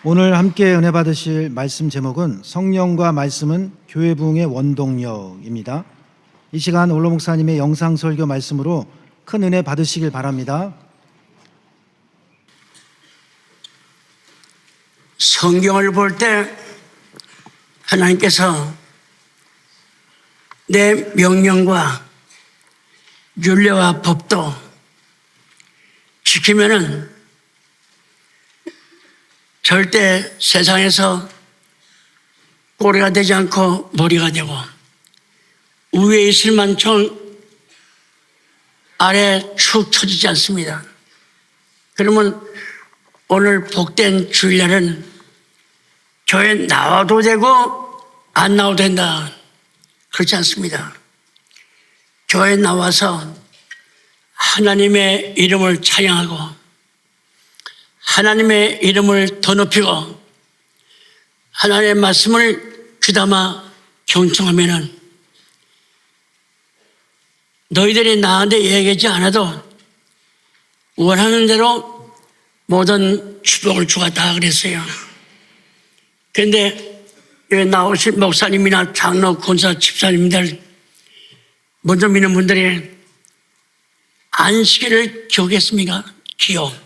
오늘 함께 은혜 받으실 말씀 제목은 성령과 말씀은 교회 부흥의 원동력입니다. 이 시간 올로 목사님의 영상 설교 말씀으로 큰 은혜 받으시길 바랍니다. 성경을 볼 때 하나님께서 내 명령과 율례와 법도 지키면은 절대 세상에서 꼬리가 되지 않고 머리가 되고 위에 있을 만큼 아래 축 처지지 않습니다. 그러면 오늘 복된 주일날은 교회 나와도 되고 안 나와도 된다. 그렇지 않습니다. 교회 나와서 하나님의 이름을 찬양하고 하나님의 이름을 더 높이고 하나님의 말씀을 귀담아 경청하면은 너희들이 나한테 얘기하지 않아도 원하는 대로 모든 축복을 주었다 그랬어요. 그런데 여기 나오신 목사님이나 장로, 권사, 집사님들 먼저 믿는 분들이 안식일을 기억했습니까? 기억.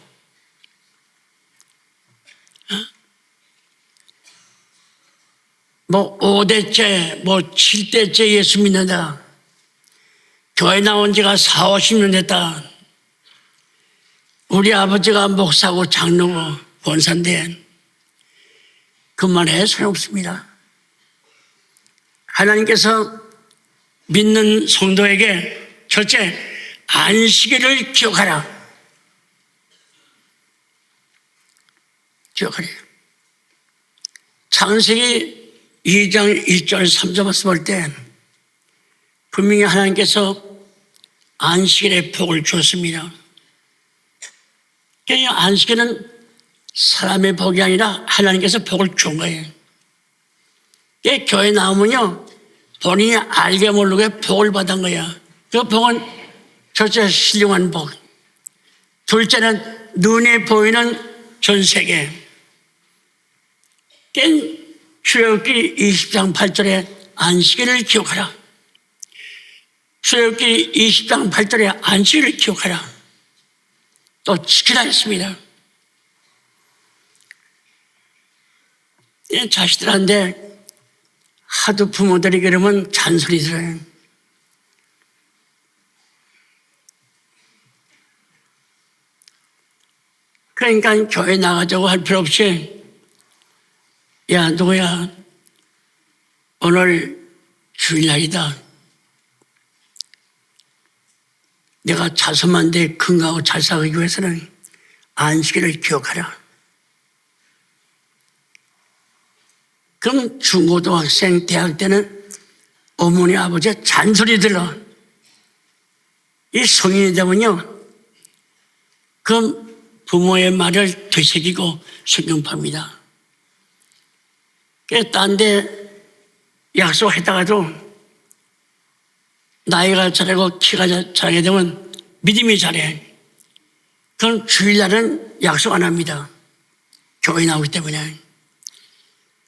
뭐 5대째, 뭐 7대째 예수 믿는다. 교회 나온 지가 4, 50년 됐다. 우리 아버지가 목사고 장로고 권사인데 그 말에 소용없습니다. 하나님께서 믿는 성도에게 첫째, 안식일을 기억하라. 기억하래요. 창세기 2장 1절 3절 말씀 볼 때 분명히 하나님께서 안식일의 복을 주었습니다. 그러니까 안식일은 사람의 복이 아니라 하나님께서 복을 준 거예요. 교회 나오면요 본인이 알게 모르게 복을 받은 거야. 그 복은 첫째 신령한 복, 둘째는 눈에 보이는 전 세계. 출애굽기 20장 8절에 안식일을 기억하라. 출애굽기 20장 8절에 안식일을 기억하라. 또 지키라 했습니다. 자식들한테 하도 부모들이 그러면 잔소리 들어요. 그러니까 교회 나가자고 할 필요 없이 야 누구야 오늘 주일날이다. 내가 자손만 돼 건강하고 잘 살기 위해서는 안식일을 기억하라. 그럼 중고등학생, 대학 때는 어머니, 아버지의 잔소리 들어. 이 성인이 되면요, 그럼 부모의 말을 되새기고 순종합니다. 딴 데 약속했다가도 나이가 자라고 키가 자라게 되면 믿음이 자래. 그럼 주일날은 약속 안 합니다. 교회 나오기 때문에.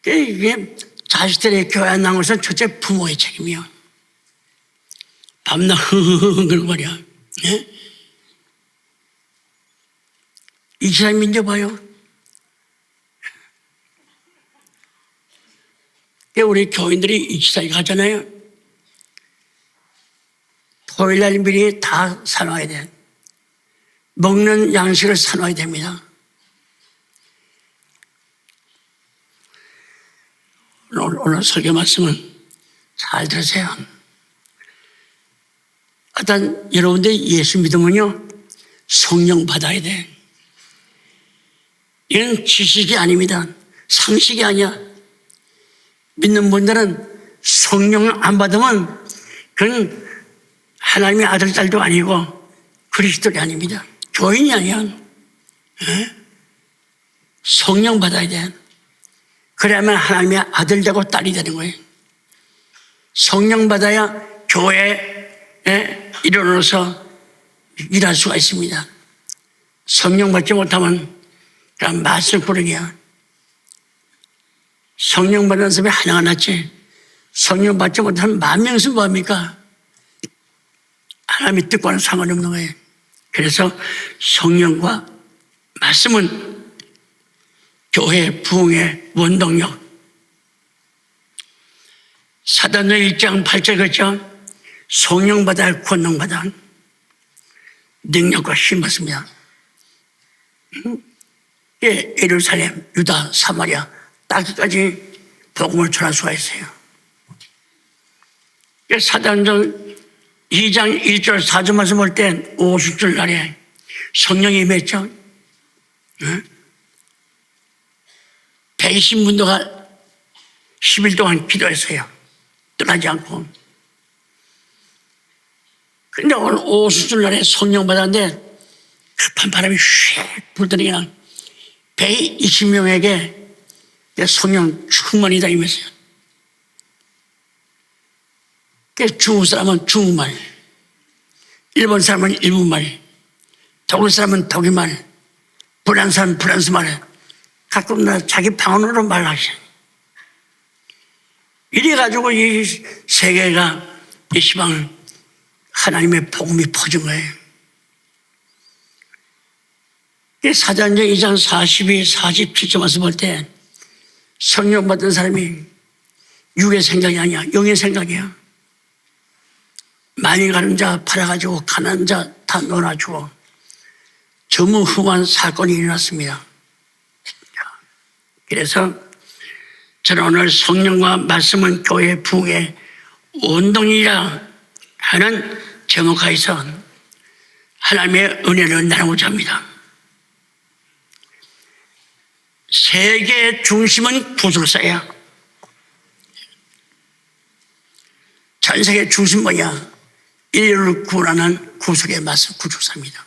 이게 자식들이 교회 안 나온 것은 첫째 부모의 책임이요. 밤낮 흥흥흥 그러고 말이야. 예? 이 사람 믿어봐요. 우리 교인들이 이치사에 가잖아요. 토요일날 미리 다 사놔야 돼. 먹는 양식을 사놔야 됩니다. 오늘 설교 말씀은 잘 들으세요. 일단 여러분들 예수 믿으면요 성령 받아야 돼. 이건 지식이 아닙니다. 상식이 아니야. 믿는 분들은 성령 안 받으면 그건 하나님의 아들, 딸도 아니고 그리스도가 아닙니다. 교인이 아니야. 성령 받아야 돼. 그래야만 하나님의 아들 되고 딸이 되는 거예요. 성령 받아야 교회에 일어나서 일할 수가 있습니다. 성령 받지 못하면 그냥 말썽꾸러기야. 성령 받은 사람이 하나가 낫지. 성령 받지 못한 만 명은 뭐합니까? 하나님의 뜻과는 상관없는 거예요. 그래서 성령과 말씀은 교회 부흥의 원동력. 사도행전 1장 8절 그렇죠? 성령 받아 권능 받아 능력과 힘 받습니다. 예, 예루살렘, 유다, 사마리아 땅까지 복음을 전할 수가 있어요. 사도행전 2장 1절 4절 말씀 볼 때 50절 날에 성령이 임했죠. 120문도가 10일 동안 기도했어요. 떠나지 않고. 근데 오늘 50절 날에 성령 받았는데 급한 바람이 휙 불더니 그냥 120명에게 성령 충만히 다 임했어요. 중국 사람은 중국말, 일본 사람은 일본말, 독일 사람은 독일말, 프랑스 사람은 프랑스말, 가끔 자기 방언으로 말하셔. 이래가지고 이 세계가 이 시방을 하나님의 복음이 퍼진 거예요. 사도행전 2장 42, 47절 말씀 볼 때 성령 받은 사람이 육의 생각이 아니야. 영의 생각이야. 많이 가는 자 팔아가지고 가난한 자 다 놀아주고 전무후무한 사건이 일어났습니다. 그래서 저는 오늘 성령과 말씀은 교회 부흥의 원동이라 하는 제목하에서 하나님의 은혜를 나누고자 합니다. 세계의 중심은 구속사야. 전 세계의 중심 뭐냐? 인류를 구원하는 구속의 말씀 구속사입니다.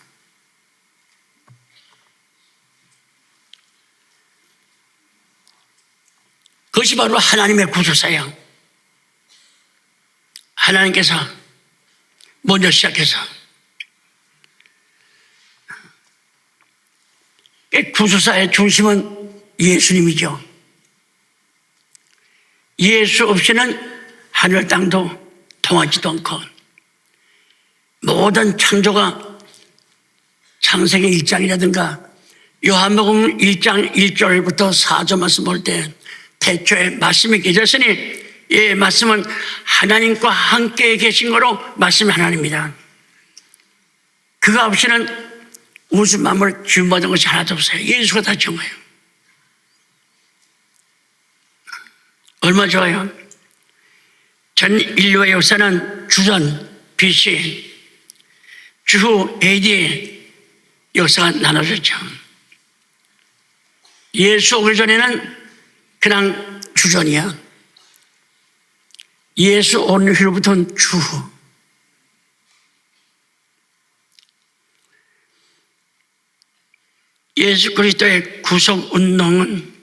그것이 바로 하나님의 구속사예요. 하나님께서 먼저 시작해서 구속사의 중심은 예수님이죠. 예수 없이는 하늘 땅도 통하지도 않고 모든 창조가 창세기 1장이라든가 요한복음 1장 1절부터 4절 말씀 볼 때 태초에 말씀이 계셨으니 이 말씀은 하나님과 함께 계신 거로 말씀이 하나님입니다. 그가 없이는 우주 만물 지음받은 것이 하나도 없어요. 예수가 다 지은 거예요. 얼마 좋아요. 전 인류의 역사는 주전 BC 주후 AD 역사가 나눠졌죠. 예수 오기 전에는 그냥 주전이야. 예수 온 후로부터는 주후. 예수 그리스도의 구속 운동은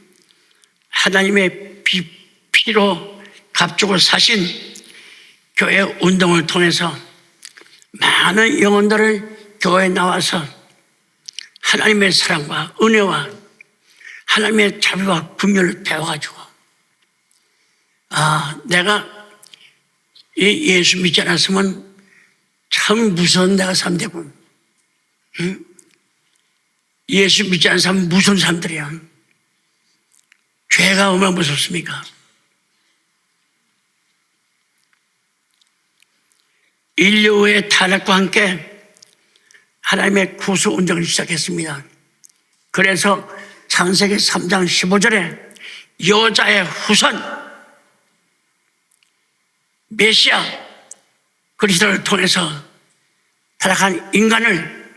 하나님의 피로 값주고 사신 교회 운동을 통해서 많은 영혼들을 교회에 나와서 하나님의 사랑과 은혜와 하나님의 자비와 긍휼을 배워가지고 내가 이 예수 믿지 않았으면 참 무서운 내가 사람 되고 예수 믿지 않은 사람은 무서운 사람들이야. 죄가 얼마나 무섭습니까? 인류의 타락과 함께 하나님의 구속 운동을 시작했습니다. 그래서 창세기 3장 15절에 여자의 후손 메시아 그리스도를 통해서 타락한 인간을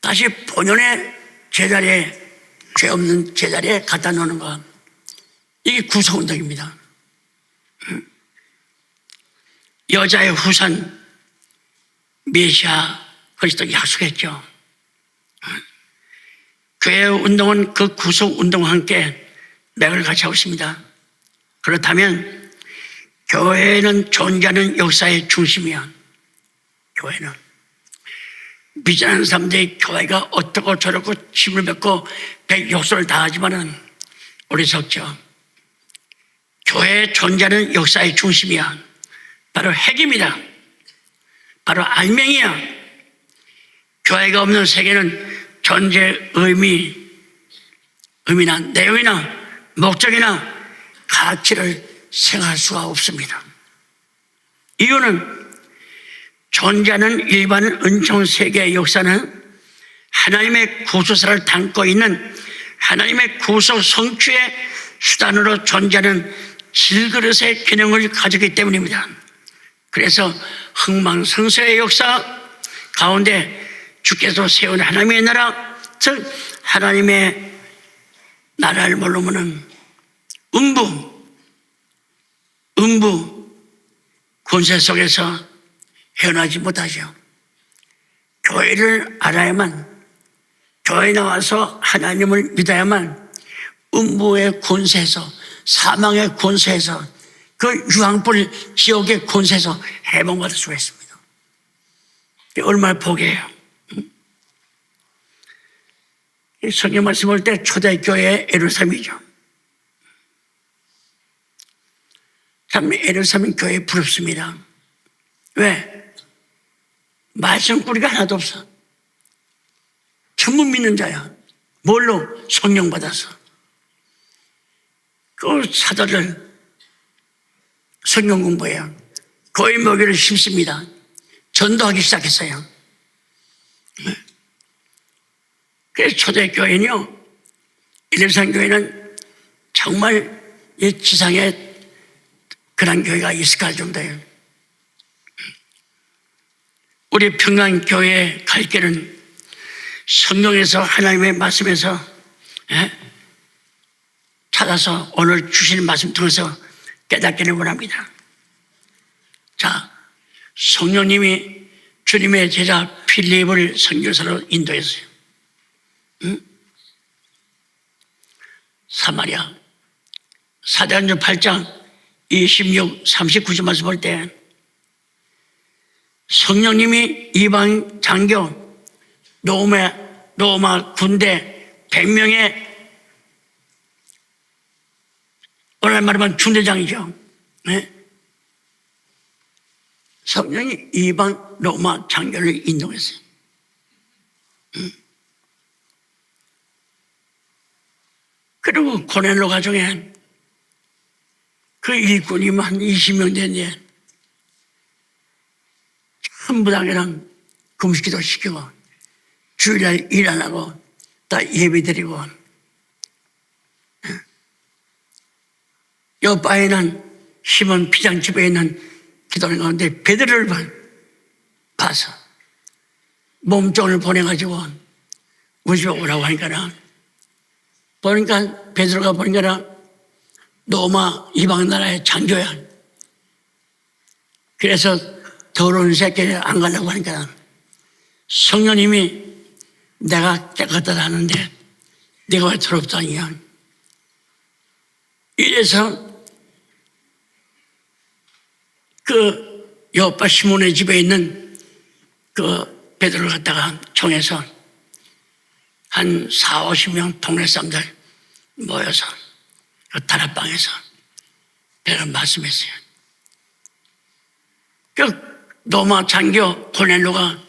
다시 본연의 제자리에 죄 없는 제자리에 갖다 놓는 것, 이게 구속 운동입니다. 여자의 후손 메시아 그리스도 약속했죠. 교회 운동은 그 구속 운동과 함께 맥을 같이 하고 있습니다. 그렇다면 교회는 존재하는 역사의 중심이야. 교회는 믿지 않는 사람들이 교회가 어떻고 저렇고 침을 뱉고 백욕설을 다 하지만은 어리석죠. 교회의 존재는 역사의 중심이야. 바로 핵입니다. 바로 알맹이야. 교회가 없는 세계는 존재의 의미나 내용이나 목적이나 가치를 생각할 수가 없습니다. 이유는 존재하는 일반 은총 세계의 역사는 하나님의 구속사를 담고 있는 하나님의 구속 성취의 수단으로 존재하는 질그릇의 기능을 가졌기 때문입니다. 그래서 흥망성쇠의 역사 가운데 주께서 세운 하나님의 나라, 즉 하나님의 나라를 모르면은 음부 권세 속에서 헤어나지 못하죠. 교회를 알아야만, 교회에 나와서 하나님을 믿어야만 음부의 권세에서, 사망의 권세에서, 그 유황불 지옥의 권세에서 해방받을 수가 있습니다. 얼마나 복이에요. 성경 말씀 볼 때 초대교회의 예루살렘이죠. 참 예루살렘 교회 부럽습니다. 왜? 말씀 뿌리가 하나도 없어. 전부 믿는 자야. 뭘로? 성령 받아서. 그 사도를 성경 공부해요. 거의 먹이를 심습니다. 전도하기 시작했어요. 그래서 초대교회는요, 예루살렘 교회는 정말 이 지상에 그런 교회가 있을까 할 정도예요. 우리 평강교회의 갈 길은 성경에서 하나님의 말씀에서 찾아서 오늘 주시는 말씀 통해서 깨닫기를 원합니다. 자, 성령님이 주님의 제자 필립을 선교사로 인도했어요. 사마리아 사도행전 8장 26, 39절 말씀 볼 때 성령님이 이방 장교 로마 군대 100명의 오늘 말하면 중대장이죠. 네? 성령이 이방 로마 장교를 인도했어요. 그리고 고넬로 가정에 그 일꾼이 한 20명 됐는데 전부 다 그냥 금식기도 시키고 주일날 일 안 하고 다 예배 드리고 옆바에는 시몬 피장집에 있는 기도원 가운데 베드로를 봐서 몸종을 보내가지고 우리 집에 오라고 하니까 보니까 베드로가 보니까 로마 이방 나라의 장교야. 그래서 더러운 새끼를 안 가려고 하니까 성령님이 내가 깨끗하다 하는데 네가 왜 더럽다니야. 이래서 그 여호빠 시몬의 집에 있는 그 베드로를 갖다가 총해서 한 4, 50명 동네 사람들 모여서 그 다락방에서 베드로 말씀했어요. 그 로마 장교 고넬로가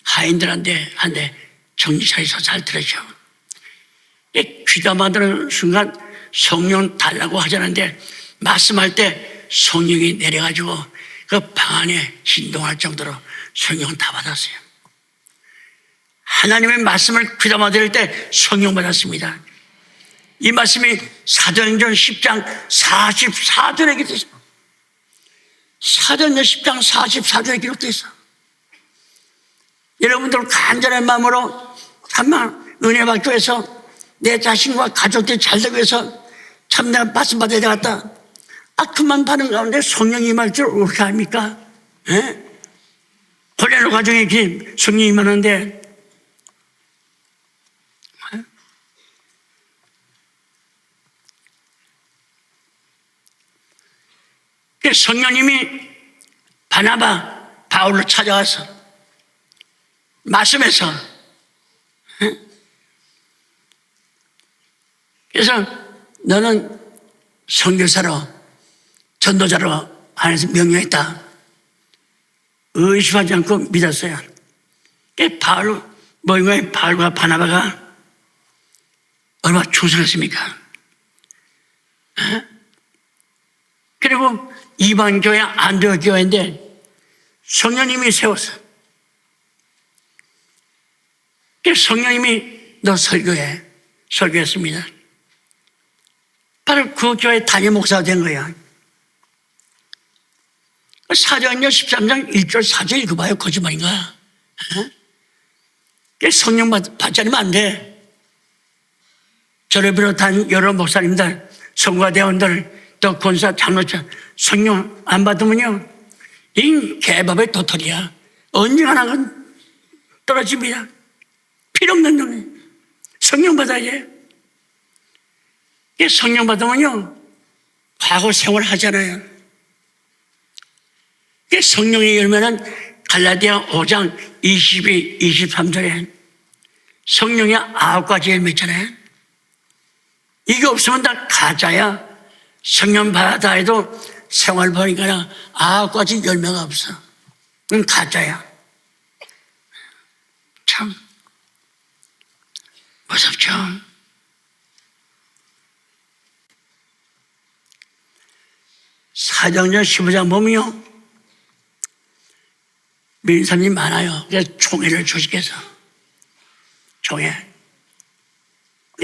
하인들한테 정신 차려서 잘 들으셔. 귀담아들은 순간 성령 달라고 하자는데 말씀할 때 성령이 내려가지고 그 방 안에 진동할 정도로 성령 다 받았어요. 하나님의 말씀을 귀담아 들을 때 성령 받았습니다. 이 말씀이 사도행전 10장 44절에 기록되어 있습니다. 사도행전 10장 44절에 기록되어 있어. 여러분들 간절한 마음으로 참나 은혜 받기 위해서 내 자신과 가족들이 잘 되기 위해서 참 내가 말씀 받아야 되겠다. 그만 받는 가운데 성령이 임할 줄 어떻게 합니까? 고넬로 가정에 성령이 임하는데 성령님이 바나바 바울을 찾아와서 말씀해서 그래서 너는 선교사로 전도자로 안에서 명령했다. 의심하지 않고 믿었어요. 바울과 바나바가 얼마나 충성했습니까? 그리고 이방 교회 안디옥 교회인데 성령님이 세웠어. 성령님이 너 설교했습니다. 바로 그 교회 담임 목사가 된 거야. 사도행전 13장 1절 4절 읽어봐요. 거짓말인가? 성령 받지 않으면 안 돼. 저를 비롯한 여러 목사님들, 성과 대원들, 또 권사, 장로자 성령 안 받으면요, 이 개밥의 도토리야. 언젠가는 떨어집니다. 필요 없는 놈이. 성령 받아야 돼. 성령 받으면요, 과거 생활 하잖아요. 성령의 열매는 갈라디아 5장 22, 23절에 성령의 9가지 열매 있잖아요. 이게 없으면 다 가짜야. 성령 받아 해도 생활 보니까 9가지 열매가 없어. 그건 가짜야. 참 무섭죠. 사도행전 15장 보면요, 믿는 사람이 많아요. 그래서 총회를 조직해서. 총회.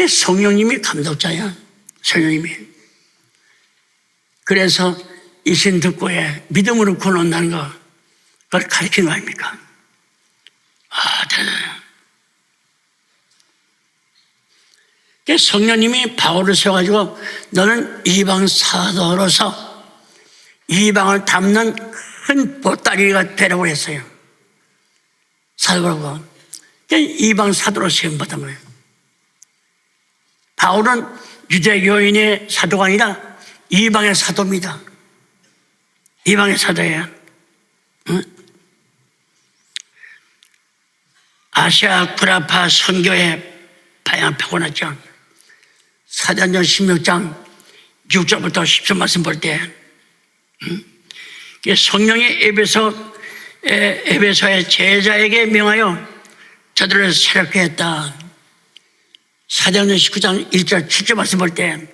성령님이 감독자야. 성령님이. 그래서 이신 듣고에 믿음으로 구원한다는 거, 그걸 가르치는 거 아닙니까? 대단해요. 성령님이 바울을 세워가지고 너는 이방 사도로서 이방을 담는 큰 보따리가 되라고 했어요. 사도라고. 이방 사도로 세움받은 거예요. 바울은 유대교인의 사도가 아니라 이방의 사도입니다. 이방의 사도예요. 응? 아시아 구라파 선교에 방향 났죠. 사도행전 16장 6절부터 10절 말씀 볼 때, 성령이 에베소의 제자에게 명하여 저들을 새롭게 했다. 사도행전 19장 1절 7절 말씀 볼 때,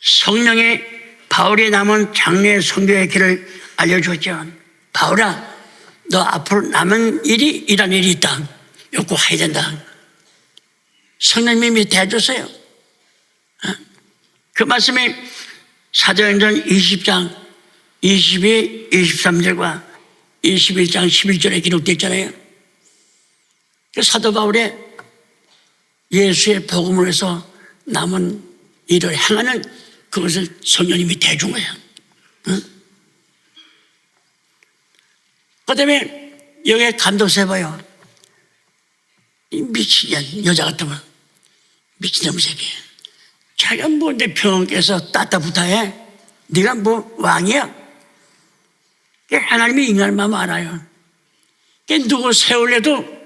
성령이 바울이 남은 장래의 선교의 길을 알려주었죠. 바울아, 너 앞으로 남은 이란 일이 있다. 요거 해야 된다. 성령님이 밑에 해줬어요. 그 말씀이 사도행전 20장 22, 23절과 21장 11절에 기록되어 있잖아요. 사도 바울의 예수의 복음을 해서 남은 일을 행하는 그것을 성령님이 대준 거예요. 그 다음에 여기에 감독세 봐요. 미친 여자 같으면 미친놈 새끼. 자기가 뭐 내 평원께서 따따붙어해. 네가 뭐 왕이야? 하나님이 인간을 마음 알아요. 누구 세울래도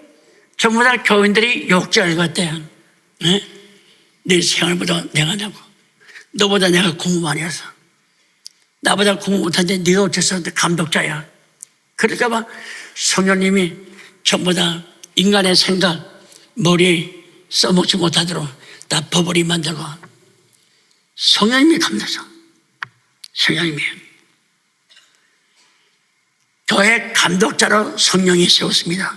전부 다 교인들이 욕절 같대요. 네 생활보다 내가 나고, 너보다 내가 공부 많이 해서, 나보다 공부 못하는데 네가 어째서 감독자야. 그러니까 봐 성령님이 전부 다 인간의 생각, 머리 써먹지 못하도록 다 버버리 만들고, 성령님이 감독자. 성령님이 교회 감독자로 성령이 세웠습니다.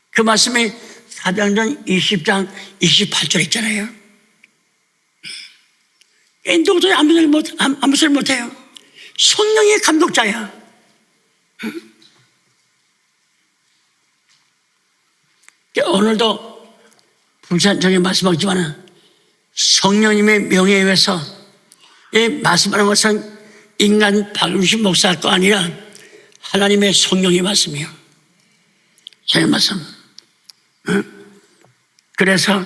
그 말씀이 사도행전 20장 28절 있잖아요. 누구도 아무 소리 못해요. 성령이 감독자야. 오늘도 불산정에 말씀하지만 성령님의 명예에 의해서 이 말씀하는 것은 인간 박윤식 목사 거 아니라 하나님의 성령의 말씀이에요. 제 말씀. 그래서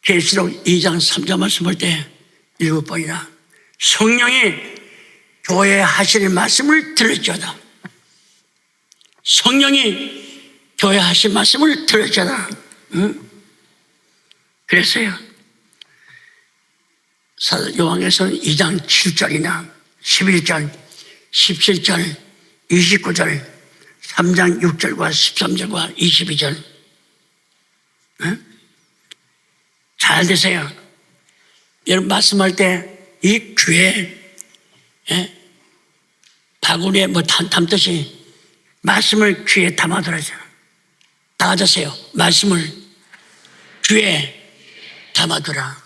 계시록 2장 3절 말씀 볼 때 7번이나 성령이 교회에 하실 말씀을 들을지어다. 성령이 교회에 하실 말씀을 들을지어다. 그랬어요. 사도요한에서는 2장 7절이나 11절, 17절, 29절, 3장 6절과 13절과 22절. 잘 되세요. 여러분 말씀할 때 이 귀에 바구니에 뭐 담듯이 말씀을 귀에 담아두라죠. 다 하세요. 말씀을 귀에 담아두라.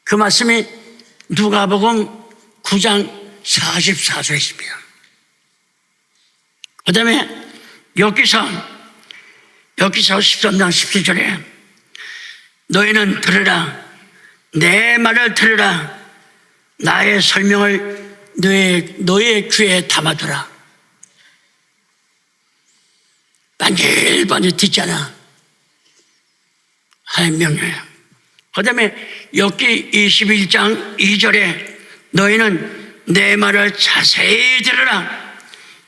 그 말씀이 누가복음 9장 44절에 있습니다. 그 다음에 여기서 13장 17절에 너희는 들으라. 내 말을 들으라. 나의 설명을 너의 귀에 담아두라. 반질반질 듣잖아. 하나님 명령이야. 그 다음에 욥기 21장 2절에 너희는 내 말을 자세히 들으라.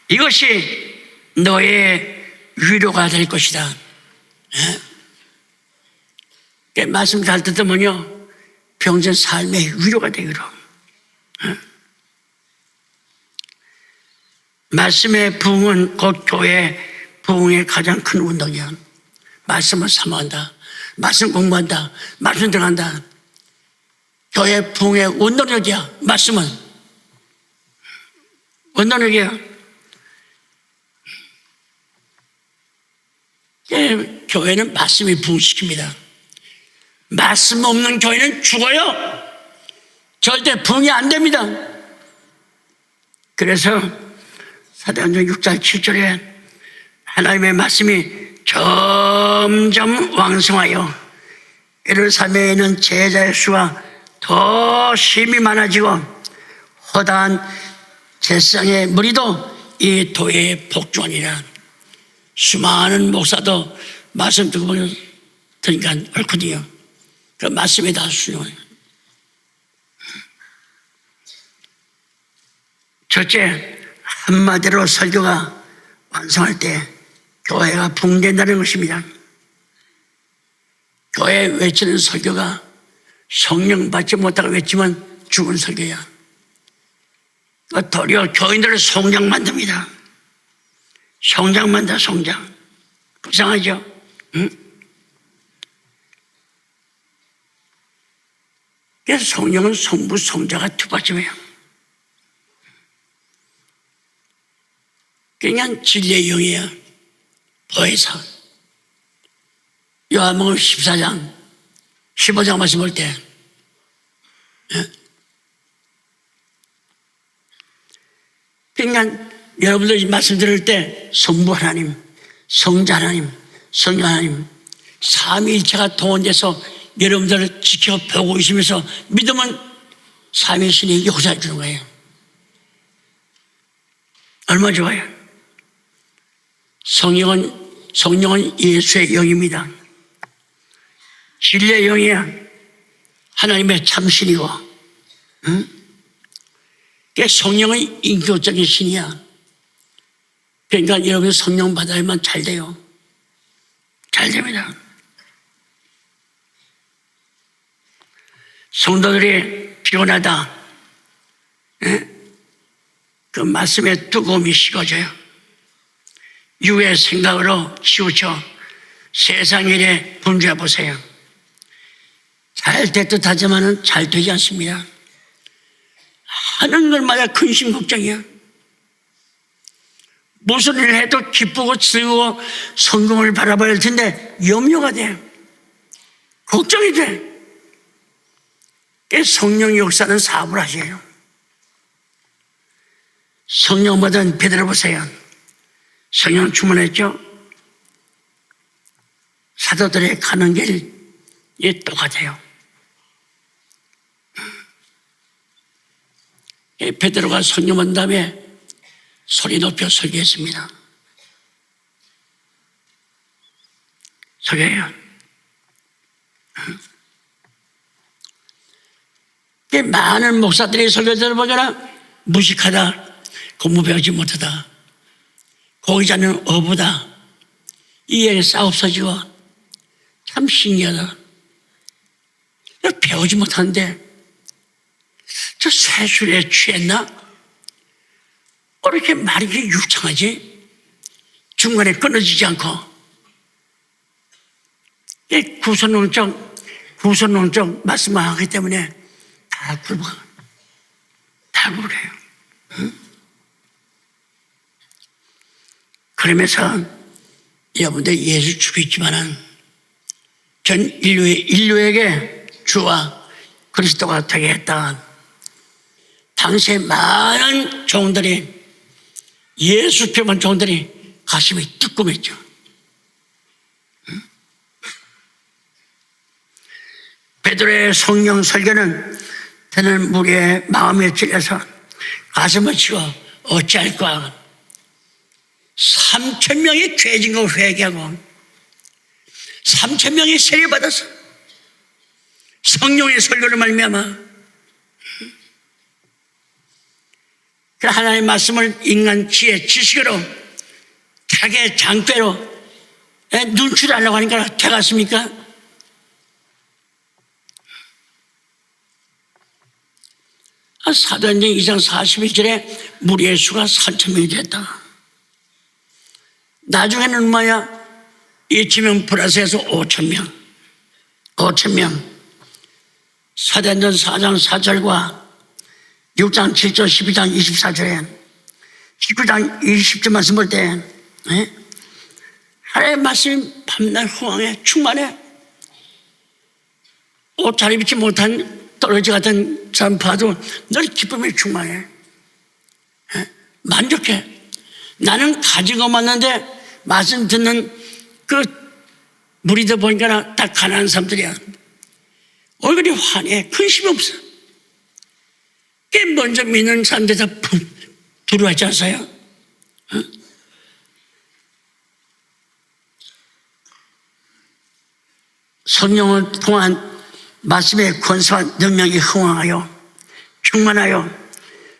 이것이 너의 위로가 될 것이다. 말씀 잘 듣으면요 평생 삶의 위로가 되기로. 말씀의 부흥은 곧 교회 부흥의 가장 큰 운동이야. 말씀을 사모한다. 말씀 공부한다. 말씀 들어간다. 교회 부흥의 원동력이야. 말씀은 원동력이야. 교회는 말씀이 부흥시킵니다. 말씀 없는 교회는 죽어요. 절대 부흥이 안 됩니다. 그래서 사도행전 6장 7절에 하나님의 말씀이 점점 왕성하여 예루살렘에 있는 제자의 수가 더 심히 많아지고 허다한 제사장의 무리도 이 도에 복종하니라. 수많은 목사도 말씀 듣고 들으니까 옳거든요. 그 말씀이 다 수용해요. 첫째, 한마디로 설교가 완성할 때 교회가 붕괴된다는 것입니다. 교회 외치는 설교가 성령 받지 못하고 외치면 죽은 설교야. 도리어 교인들을 성장 만듭니다. 성장 만든다, 성장. 불쌍하죠? 응? 그래서 성령은 성부, 성자가 뒷받침해요. 그냥 진리의 영이야. 보혜사. 요한복음 14장, 15장 말씀 볼 때, 그러니까 여러분들 이 말씀 들을 때 성부 하나님, 성자 하나님, 성령 하나님, 삼위일체가 동원돼서 여러분들을 지켜보고 있으면서 믿으면 삼위신이 역사해 주는 거예요. 얼마나 좋아요. 성령은 예수의 영입니다. 진리의 영이야. 하나님의 참신이고, 응? 성령은 인격적인 신이야. 그러니까 여러분 성령 받아야만 잘 돼요. 잘 됩니다. 성도들이 피곤하다. 그 말씀의 뜨거움이 식어져요. 유의 생각으로 치우쳐 세상 일에 분주해 보세요. 잘 될 듯 하지만은 잘 되지 않습니다. 하는 것마다 근심 걱정이야. 무슨 일을 해도 기쁘고 즐거워 성공을 바라봐야 할 텐데 염려가 돼. 걱정이 돼. 성령 역사는 사업을 하셔요. 성령 받은 베드로 보세요. 성령 주문했죠. 사도들의 가는 길이 똑같아요. 베드로가 성령 받은 다음에 소리 높여 설교했습니다. 설교해요. 많은 목사들이 설교 들어보거나 무식하다, 공부 배우지 못하다, 고기 잡는 어부다, 이 얘기 싹 없어지고 참 신기하다. 배우지 못하는데 저 쇠술에 취했나? 왜 이렇게 말이 이렇게 유창하지? 중간에 끊어지지 않고. 구선론적 말씀을 하기 때문에 다 굴러요. 응? 그러면서 여러분들 예수 죽였지만은 전 인류에게 주와 그리스도가 되게 했다. 당시에 많은 종들이, 예수 표만 종들이 가슴이 뜨끔했죠. 베드로의 성령 설교는 드는 무리의 마음에 찔려서 가슴을 치고 어찌할까. 3,000명이 죄진 걸 회개하고 3,000명이 세례받아서 성령의 설교를 말미암아 하나님의 말씀을 인간 지혜, 지식으로 자기의 장대로 눈치하려고 하니까 되겠습니까? 사도행전 2장 42절에 무리의 수가 3,000명이 됐다. 나중에는 뭐야? 2,000명 플러스해서 5,000명. 사도행전 4장 4절과 6장 7절, 12장 24절에 19장 20절 말씀 볼 때 하나님의 말씀이 밤낮 흥황해 충만해. 옷 잘 입지 못한 떨어지 같은 사람 봐도 늘 기쁨이 충만해. 만족해. 나는 가진 것 맞는데 말씀 듣는 그 무리들 보니까 다 가난한 사람들이야. 얼굴이 환해. 근심이 없어. 꽤 먼저 믿는 사람들 다 두려워하지 않아요? 성령을 통한 말씀의 권세와 능력이 흥황하여 충만하여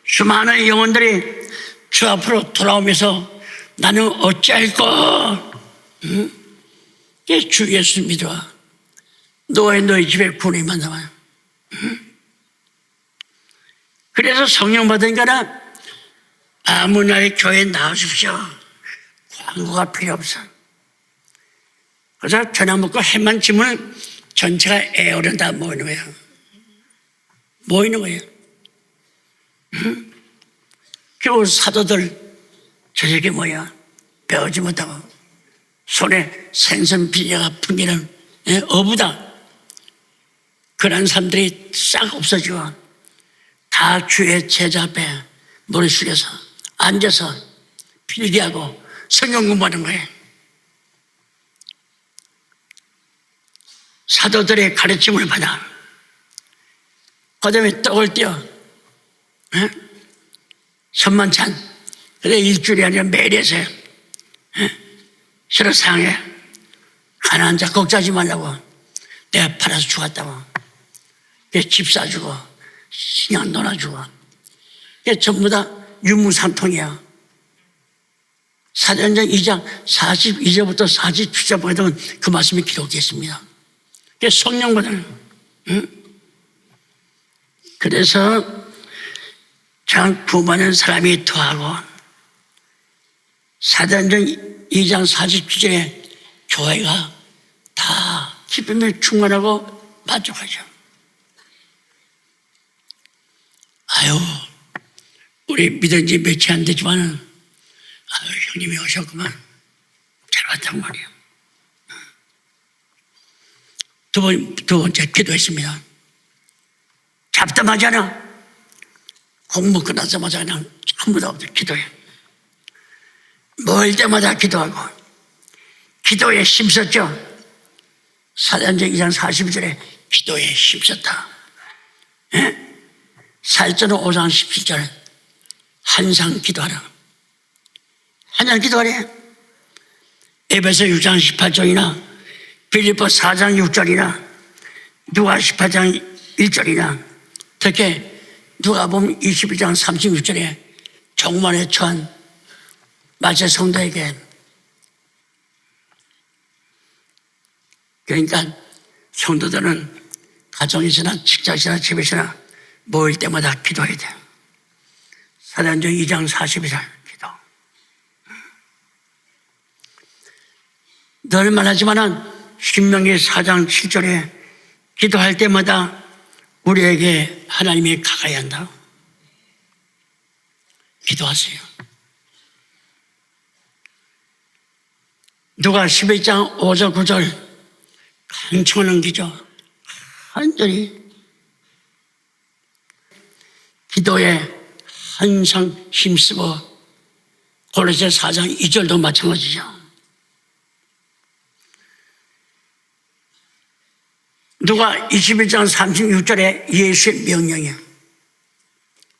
수많은 영혼들이 주 앞으로 돌아오면서 나는 어찌할까? 주 예수 믿어. 너의 집에 구원이 만나와요. 그래서 성령 받으니까 아무 날 교회에 나오십시오. 광고가 필요 없어. 그래서 저녁 먹고 해만 지면 전체가 애어른 다 모이는 거예요. 겨우 사도들 저녁에 모여 배우지 못하고 손에 생선 비녀가 풍기는 어부다. 그런 사람들이 싹 없어지고 다 주의 제자 앞에 머리 숙여서 앉아서 필기하고 성경 공부하는 거예요. 사도들의 가르침을 받아. 그 다음에 떡을 띄어 선만찬. 그래 일주일이 아니라 매일 해서요. 서로 상해. 가난한 자 걱정하지 말라고. 내가 팔아서 죽었다고. 집 사주고 신앙 놀아주고. 전부 다 유무상통이야. 사도행전 2장 42절부터 47절까지 보면 그 말씀이 기록되어 있습니다. 성령받은. 그래서 참 구원받는 사람이 더하고 사도행전 2장 47절에 교회가 다 기쁨에 충만하고 만족하죠. 아유, 우리 믿은 지 며칠 안 되지만은 아유, 형님이 오셨구만. 잘 왔단 말이에요. 두 번째 기도했습니다. 잡담하잖아. 공부 끝나자마자 그냥 전부 다 기도해. 모일 때마다 기도하고 기도에 힘썼죠. 사도행전 2장 42절에 기도에 힘썼다. 사도행전 5장 17절 항상 기도하라. 항상 기도하래. 에베소 6장 18절이나 빌립보 4장 6절이나 누가 18장 1절이나 특히 누가 보면 21장 36절에 정말에 처한 마세 성도에게 그러니까 성도들은 가정이시나 직장이시나 집이시나 모일 때마다 기도해야 돼. 사도행전 2장 41절 기도. 늘 말하지만은 신명기 4장 7절에 기도할 때마다 우리에게 하나님이 가까이 한다. 기도하세요. 누가 11장 5절 9절 강청하는 기죠. 간절히 기도에 항상 힘쓰고 고린도서 4장 2절도 마찬가지죠. 누가 21장 36절에 예수의 명령이야.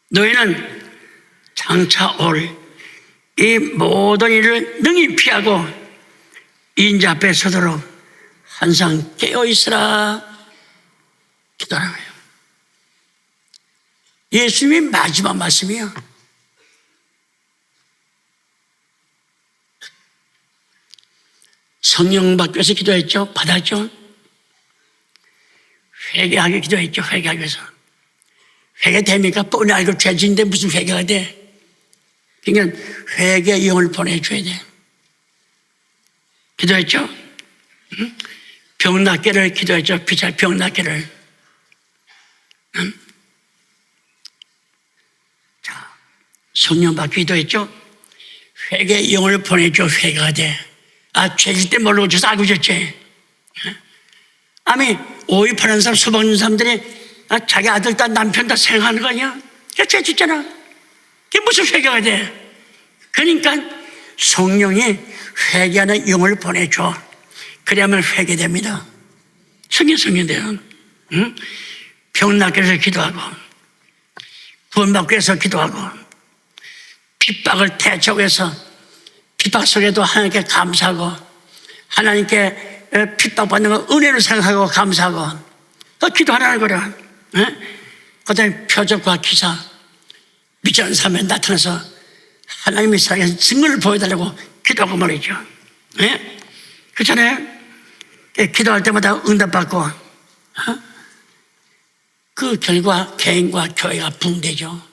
너희는 장차 올 이 모든 일을 능히 피하고 인자 앞에 서도록 항상 깨어있으라 기도하는 거예요. 예수님의 마지막 말씀이에요. 성령 받기 위해서 기도했죠. 받았죠. 회개하기 기도했죠. 회개하기 위해서. 회개됩니까? 뻔히 알고 죄진데 무슨 회개가 돼? 그러니까 회개의 영을 보내줘야 돼. 기도했죠. 병 낫기를 기도했죠. 피차 병 낫기를. 자, 성령 받기 기도했죠. 회개의 영을 보내줘. 회개가 돼. 아, 죄질 때 모르고 저서 알고 있었지. 아니, 오입하는 사람, 수박는 사람들이 자기 아들, 딸, 남편 다 생각하는 거 아니야? 죄 짓잖아. 그게 무슨 회개가 돼? 그러니까 성령이 회개하는 영을 보내줘. 그래야만 회개됩니다. 성령돼요. 응? 병 낫기 위해서 기도하고, 구원받기 위해서 기도하고, 핍박을 대처하기 위해서 핍박 속에도 하나님께 감사하고, 하나님께 핍박받는 거 은혜로 생각하고 감사하고, 기도하라는 거야. 그 다음에 표적과 기사, 믿지 않는 사람에 나타나서 하나님의 사랑에서 증거를 보여달라고 기도하고 말이죠. 그렇잖아요. 기도할 때마다 응답받고, 그 결과 개인과 교회가 붕대죠.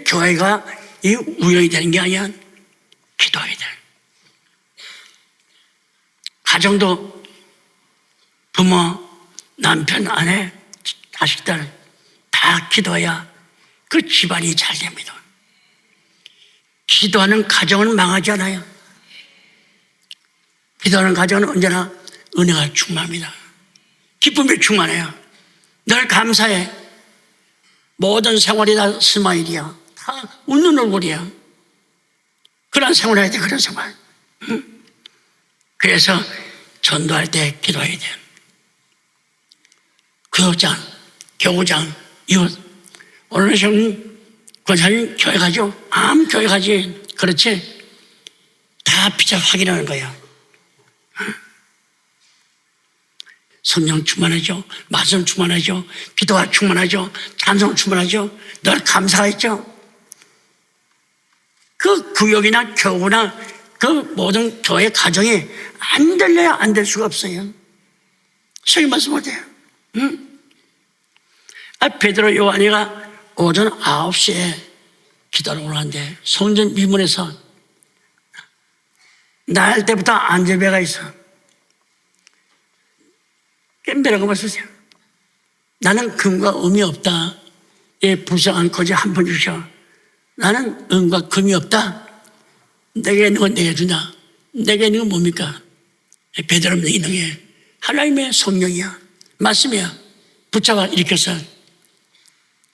교회가 이 우연이 되는 게 아니야. 기도해야 돼. 가정도 부모, 남편, 아내, 자식들 다 기도해야 그 집안이 잘 됩니다. 기도하는 가정은 망하지 않아요. 기도하는 가정은 언제나 은혜가 충만합니다. 기쁨이 충만해요. 늘 감사해. 모든 생활이 다 스마일이야. 다 웃는 얼굴이야. 그런 생활을 해야 돼. 그런 생활. 그래서 전도할 때 기도해야 돼. 교육장, 교구장, 이웃. 오늘 형 권사님 교회 가죠? 교회 가지. 그렇지? 다 피차 확인하는 거야. 성령 충만하죠. 말씀 충만하죠. 기도가 충만하죠. 찬송 충만하죠. 늘 감사가 있죠. 그 구역이나 교구나 그 모든 교회 가정이 안 될래야 안 될 수가 없어요. 성령 말씀 못해요. 베드로 요한이가 오전 9시에 기도를 오는데 성전 미문에서 날 때부터 안전벨가 있어. 깸배라고 말씀하세요. 나는 금과 음이 없다. 불쌍한 거지 한 번 주셔. 나는 음과 금이 없다. 내게 있는 건 내게 준다. 내게 있는 건 뭡니까? 베드로 있는 게 하나님의 성령이야. 말씀이야. 붙잡아 일으켜서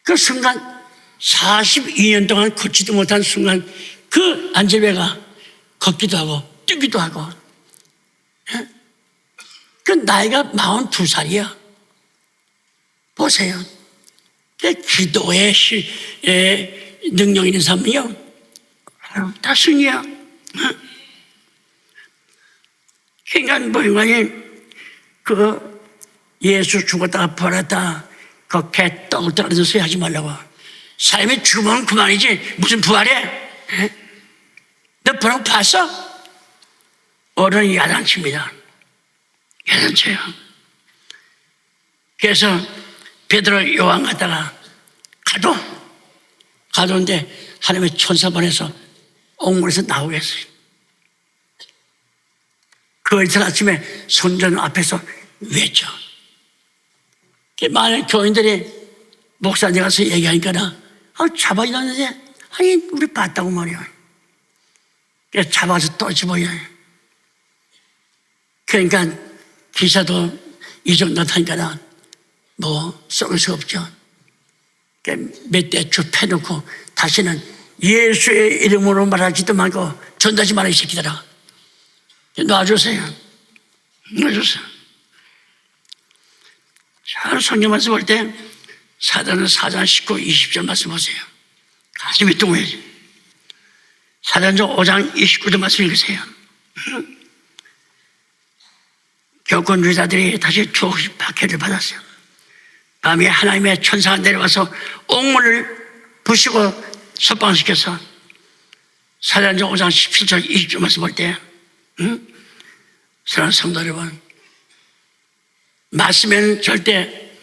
그 순간 42년 동안 걷지도 못한 순간 그 안젤베가 걷기도 하고 뛰기도 하고 그 나이가 42살이야. 보세요. 그 기도의 능력 있는 사람이요. 다 승이야. 그러니까 뭐 인간이 그 예수 죽었다가 부활했다 그 개 떡을 떨어져서 소리 하지 말라고. 사람이 죽으면 그만이지 무슨 부활해? 너 부활 봤어? 어른이 야단칩니다. 야단쳐요. 그래서 베드로 요한 갔다가 가도인데 하나님의 천사 보내서 옥문에서 나오게 했어요. 그 이틀 아침에 성전 앞에서 외쳐. 많은 교인들이 목사님 가서 얘기하니까 잡아놨는데 아니 우리 봤다고 말이야. 그래서 잡아서 또 집어요. 그러니까 기사도 이 정도 타니까 뭐 썩을 수 없죠. 몇 대 쭉 패놓고 다시는 예수의 이름으로 말하지도 말고 전하지 말아 이 새끼들아. 놔주세요. 잘 성경 말씀 볼 때 사도는 4장 19, 20절 말씀 보세요. 가슴이 뚱해야지. 사도행전 5장 29절 말씀 읽으세요. 교권 유다들이 다시 조국 박해를 받았어요. 밤에 하나님의 천사가 내려와서 옥문을 부시고 석방시켜서 사도행전 5장 17절 20절 말씀 볼 때 사랑하는 성도 여러분, 말씀에는 절대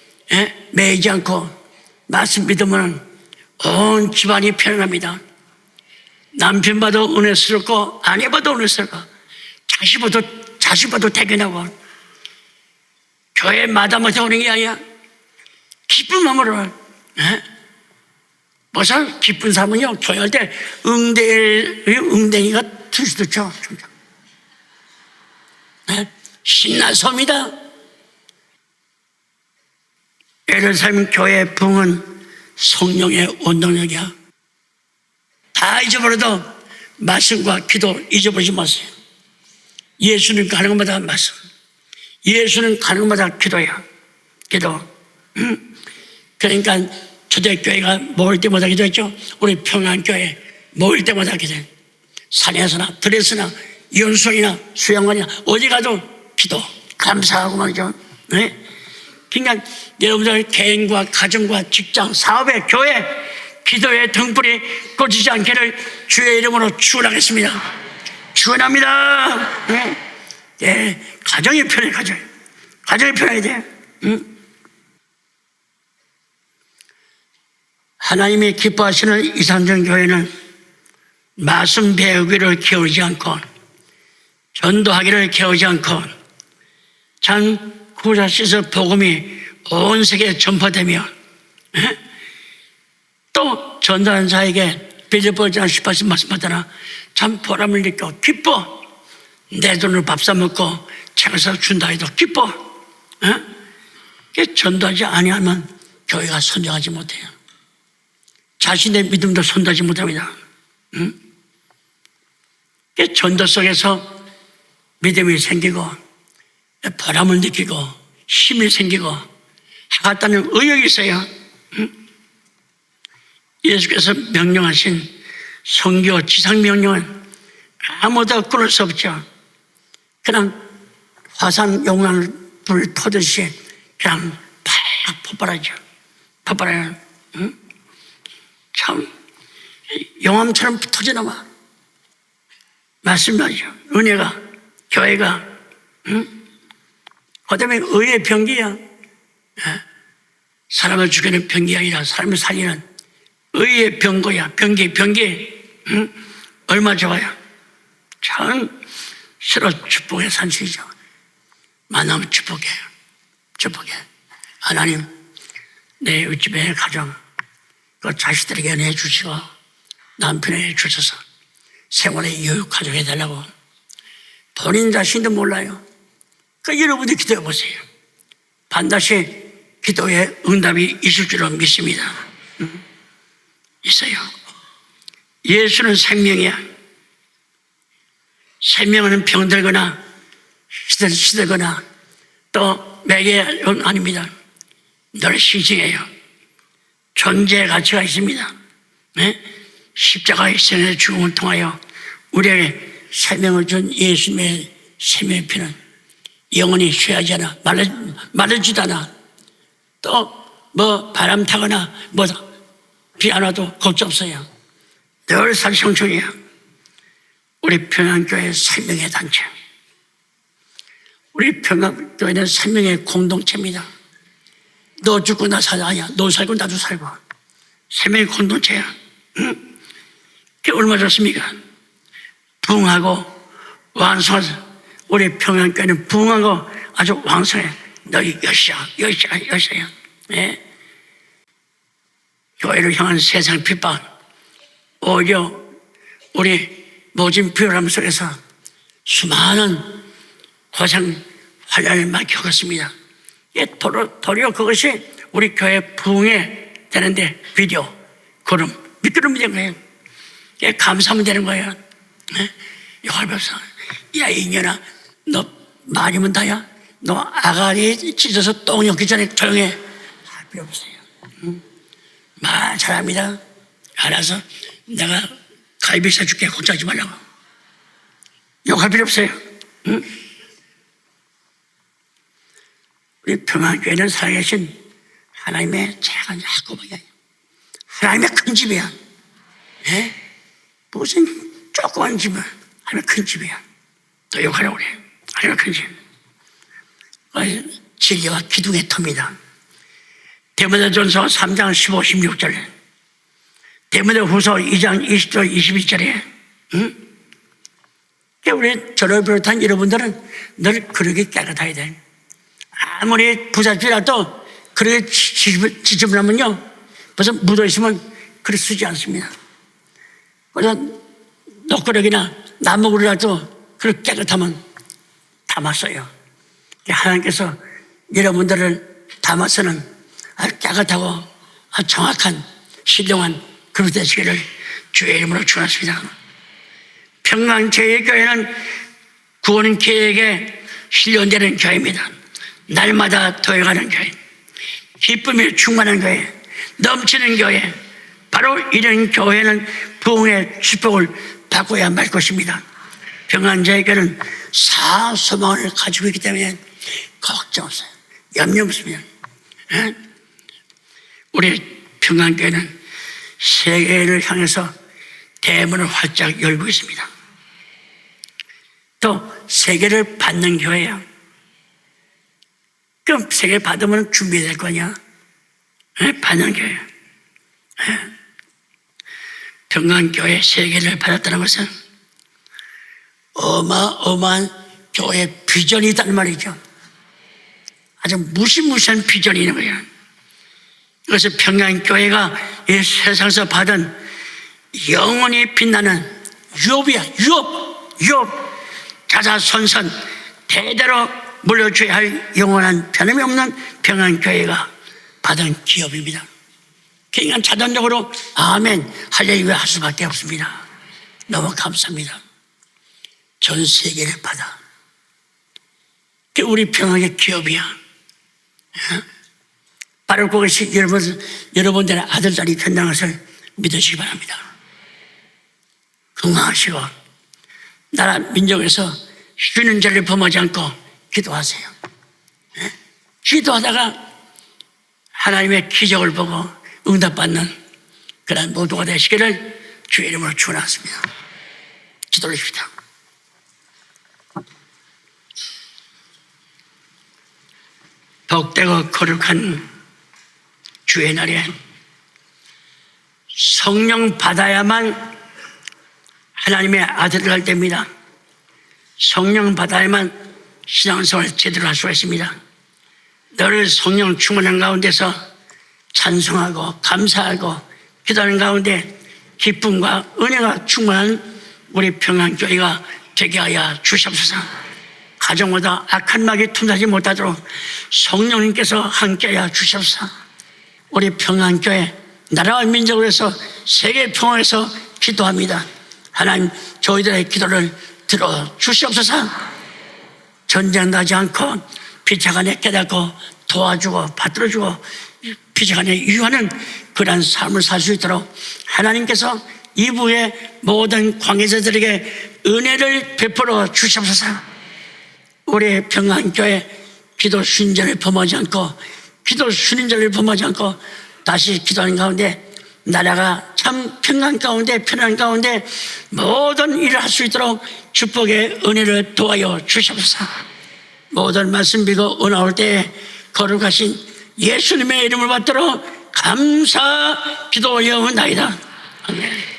매이지 않고 말씀 믿으면 온 집안이 편안합니다. 남편 봐도 은혜스럽고 아내 봐도 은혜스럽고 자식 봐도 대견하고 교회 마다못해 오는 게 아니야. 기쁜 마음으로 벌써 기쁜 사람은요 교회할 때 응대기가 틀 수도 있죠. 신나서입니다. 예루살렘 교회의 부흥은 성령의 원동력이야. 다 잊어버려도 말씀과 기도 잊어버리지 마세요. 예수는 가는 것마다 말씀, 예수는 가는 것마다 기도야. 기도. 그러니까 초대교회가 모일 때마다 기도했죠. 우리 평안교회 모일 때마다 기도해. 산에서나 들에서나 연수이나 수양관이나 어디 가도 기도 감사하고 말이죠. 네? 그러니까 여러분들 개인과 가정과 직장, 사업에, 교회 기도의 등불이 꺼지지 않기를 주의 이름으로 축원하겠습니다. 축원합니다. 네? 네. 가정이 편해. 가정이 편해야 돼. 하나님이 기뻐하시는 이산정 교회는 말씀 배우기를 게으르지 않고 전도하기를 게으르지 않고 참 구자시서 복음이 온 세계에 전파되며 또 전도하는 자에게 빌려보지 않으시고 말씀하더라. 참 보람을 느껴 기뻐. 내 돈으로 밥 사 먹고 책을 사 준다 해도 기뻐. 전도하지 아니하면 교회가 선정하지 못해요. 자신의 믿음도 선도하지 못합니다. 전도 속에서 믿음이 생기고 보람을 느끼고 힘이 생기고 하겠다는 의욕이 있어요. 예수께서 명령하신 성교 지상명령은 아무도 끊을 수 없죠. 그냥 화산 용광 불 터듯이 그냥 팍 폭발하죠. 폭발해요. 참 용암처럼 터져나와. 맞습니다. 은혜가, 교회가, 그다음에 의의 병기야. 사람을 죽이는 병기 아니라 사람을 살리는 의의 병거야. 병기. 얼마 좋아요. 참 서로 축복의 산실이죠. 만나면 축복해요. 하나님, 내 집의 가정, 그 자식들에게 은혜 주시고 남편에게 주셔서 생활에 유익하게 해달라고. 본인 자신도 몰라요. 여러분이 기도해 보세요. 반드시 기도에 응답이 있을 줄로 믿습니다. 있어요. 예수는 생명이야. 생명은 병들거나 시들거나 또 매개는 아닙니다. 늘 신성해요. 존재의 가치가 있습니다. 네? 십자가의 생의 죽음을 통하여 우리에게 생명을 준 예수님의 생명의 피는 영원히 쉬하지 않아. 마르지도 않아. 또 뭐 바람 타거나 뭐 비 안 와도 걱정 없어요. 늘 살성충이에요. 우리 평안교회 생명의 단체. 우리 평안교회는 생명의 공동체입니다. 너 죽고 나 살아. 아니야. 너 살고 나도 살고. 생명의 공동체야. 응? 그게 얼마나 좋습니까? 부흥하고 왕성해서 우리 평안교회는 부흥하고 아주 왕성해. 너희 여시야. 네? 교회를 향한 세상 핍박, 오히려 우리 모진 피요람 속에서 수많은 고생 환란을 많이 겪었습니다. 도리어 그것이 우리 교회 부흥에 되는데 비료, 구름, 미끄럼이 된 거예요. 감사하면 되는 거예요. 네? 여호와께서 야 이년아 너 말이면 다야. 너 아가리 찢어서 똥 엮기 전에 조용해. 할 필요 없어요. 응? 말 잘합니다. 알아서 내가 갈비 사줄게. 걱정하지 말라고. 욕할 필요 없어요. 응? 우리 평안교회는 살아계신 하나님의 작은 야곱이야. 하나님의 큰 집이야. 예? 무슨 조그만 집은 하나님의 큰 집이야. 또 욕하라고 그래. 하나님의 큰 집. 진리와 기둥의 터입니다. 디모데전서 3장 15, 16절, 디모데후서 2장 20절, 21절에 응? 우리 저를 비롯한 여러분들은 늘 그렇게 깨끗해야 돼. 아무리 부잣집이라도 그렇게 지집을 하면요 벌써 묻어있으면 그렇게 쓰지 않습니다. 그래서 녹그릇이나 나무그릇이라도 그렇게 깨끗하면 담았어요. 하나님께서 여러분들을 담아서는 아주 깨끗하고 아주 정확한 신령한 그릇 되시기를 주의 이름으로 축원합니다. 평안제일교회는 구원 계획에 실현되는 교회입니다. 날마다 더해가는 교회, 기쁨이 충만한 교회, 넘치는 교회, 바로 이런 교회는 부흥의 축복을 받고야 말 것입니다. 평안제일교회는 사소망을 가지고 있기 때문에 걱정 없어요. 염려 없습니다. 우리 평안교회는 세계를 향해서 대문을 활짝 열고 있습니다. 또 세계를 받는 교회예요. 그럼 세계 받으면 준비해야 될 거 아니야? 받는 교회. 평안교회 세계를 받았다는 것은 어마어마한 교회 비전이 있다는 말이죠. 아주 무시무시한 비전이 있는 거예요. 그래서 평안교회가 이 세상에서 받은 영원히 빛나는 유업이야. 유업. 자자손손 대대로 물려줘야 할 영원한 변함이 없는 평안교회가 받은 기업입니다. 그러니까 자동적으로 아멘 할렐루야 할 수밖에 없습니다. 너무 감사합니다. 전 세계를 받아. 그게 우리 평안의 기업이야. 바로 그것이 여러분들의 아들딸이 된다는 것을 믿으시기 바랍니다. 건강하시고 나라 민족에서 쉬는 자를 범하지 않고 기도하세요. 기도하다가 하나님의 기적을 보고 응답받는 그런 모두가 되시기를 주의 이름으로 축원합니다. 기도하십시다. 복되고 거룩한 주의 날에 성령 받아야만 하나님의 아들을 할 때입니다. 성령 받아야만 신앙생활을 제대로 할 수가 있습니다. 늘 성령 충만한 가운데서 찬송하고 감사하고 기도하는 가운데 기쁨과 은혜가 충만한 우리 평안교회가 되게 하여 주시옵소서. 가정마다 악한 마귀 틈타지 못하도록 성령님께서 함께하여 주시옵소서. 우리 평안교회 나라와 민족을 위해서 세계 평화에서 기도합니다. 하나님 저희들의 기도를 들어주시옵소서. 전쟁 나지 않고 비차간에 깨닫고 도와주고 받들어주고 비차간에 유하는 그러한 삶을 살 수 있도록 하나님께서 이부의 모든 관계자들에게 은혜를 베풀어 주시옵소서. 우리 평안교회 기도 순전을 범하지 않고 기도 순인자를 범하지 않고 다시 기도하는 가운데 나라가 참 평안 가운데 편안 가운데 모든 일을 할 수 있도록 축복의 은혜를 도와여 주시옵소서. 모든 말씀 비고 은하올 때에 거룩하신 예수님의 이름을 받들어 감사 기도하옵나이다. 아멘.